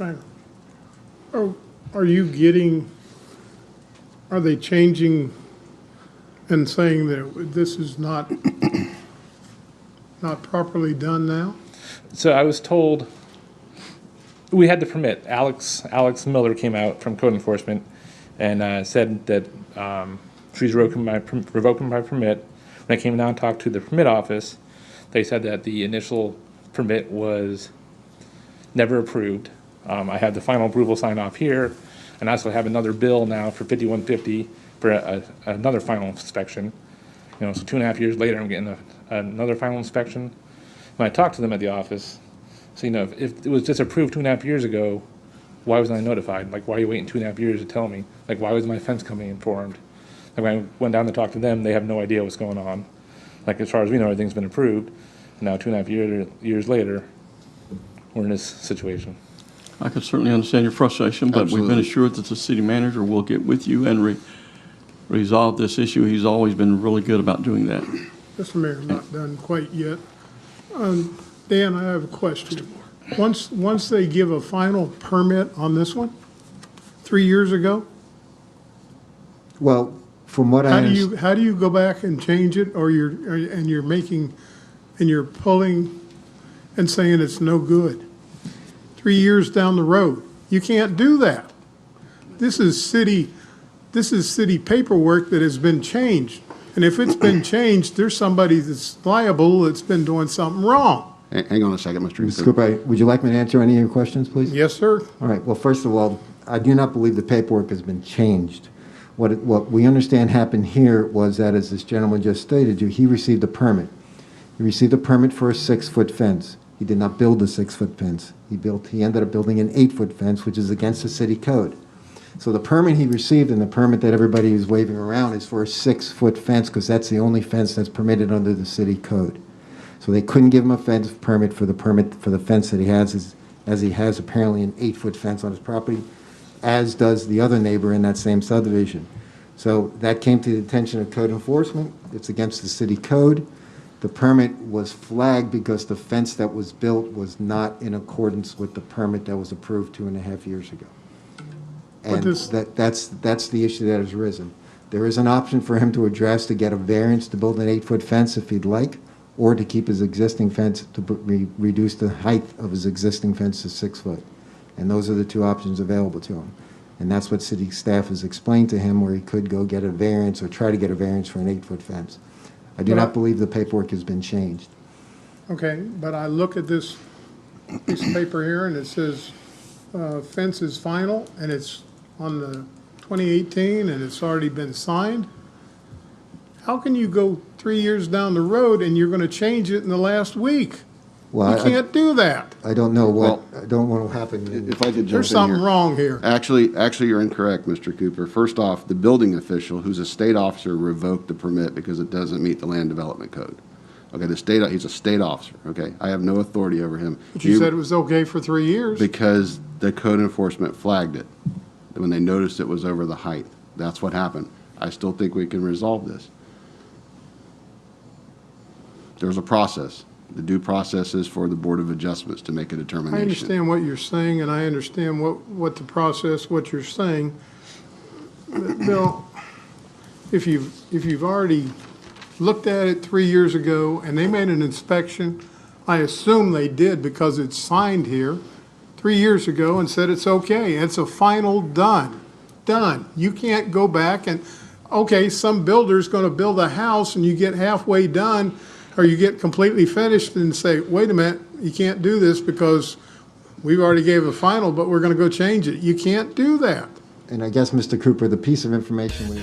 Hang on. Are you getting, are they changing and saying that this is not properly done now? So I was told we had the permit. Alex Miller came out from code enforcement and said that she's revoking my permit. When I came down and talked to the permit office, they said that the initial permit was never approved. I have the final approval signed off here, and I also have another bill now for 5150 for another final inspection. You know, so 2.5 years later, I'm getting another final inspection. When I talked to them at the office, so, you know, if it was disapproved 2.5 years ago, why wasn't I notified? Like, why are you waiting 2.5 years to tell me? Like, why was my fence company informed? Like, when I went down to talk to them, they have no idea what's going on. Like, as far as we know, everything's been approved. And now 2.5 years later, we're in this situation. I can certainly understand your frustration, but Absolutely. we've been assured that the city manager will get with you and resolve this issue. He's always been really good about doing that. Mr. Mayor, not done quite yet. Dan, I have a question. Once they give a final permit on this one, 3 years ago, Well, from what I understand, how do you go back and change it, or you're pulling and saying it's no good? 3 years down the road, you can't do that. This is city paperwork that has been changed. And if it's been changed, there's somebody that's liable that's been doing something wrong. Hang on a second, Mr. Mr. Cooper. Cooper, would you like me to answer any of your questions, please? Yes, sir. All right, well, first of all, I do not believe the paperwork has been changed. What we understand happened here was that, as this gentleman just stated, he received a permit. He received a permit for a 6-foot fence. He did not build a 6-foot fence. He ended up building an 8-foot fence, which is against the city code. So the permit he received and the permit that everybody is waving around is for a 6-foot fence, because that's the only fence that's permitted under the city code. So they couldn't give him a permit for the fence that he has, as he has apparently an 8-foot fence on his property, as does the other neighbor in that same subdivision. So that came to the attention of code enforcement. It's against the city code. The permit was flagged because the fence that was built was not in accordance with the permit that was approved 2.5 years ago. And that's the issue that has arisen. There is an option for him to address to get a variance to build an 8-foot fence if he'd like, or to keep his existing fence, to reduce the height of his existing fence to 6 foot. And those are the two options available to him. And that's what city staff has explained to him, where he could go get a variance or try to get a variance for an 8-foot fence. I do not believe the paperwork has been changed. Okay, but I look at this piece of paper here, and it says fence is final, and it's on the 2018, and it's already been signed. How can you go 3 years down the road and you're going to change it in the last week? Well, You can't do that. I don't know what, Well, I don't want to happen. If I could jump There's in here. something wrong here. Actually, you're incorrect, Mr. Cooper. First off, the building official, who's a state officer, revoked the permit because it doesn't meet the land development code. Okay, he's a state officer, okay? I have no authority over him. But you said it was okay for 3 years. Because the code enforcement flagged it when they noticed it was over the height. That's what happened. I still think we can resolve this. There's a process. The due process is for the Board of Adjustments to make a determination. I understand what you're saying, and I understand what the process, what you're saying. But, Bill, if you've already looked at it 3 years ago and they made an inspection, I assume they did because it's signed here 3 years ago, and said it's okay. It's a final done. You can't go back and, okay, some builder's going to build a house and you get halfway done, or you get completely finished and say, wait a minute, you can't do this because we've already gave a final, but we're going to go change it. You can't do that. And I guess, Mr. Cooper, the piece of information we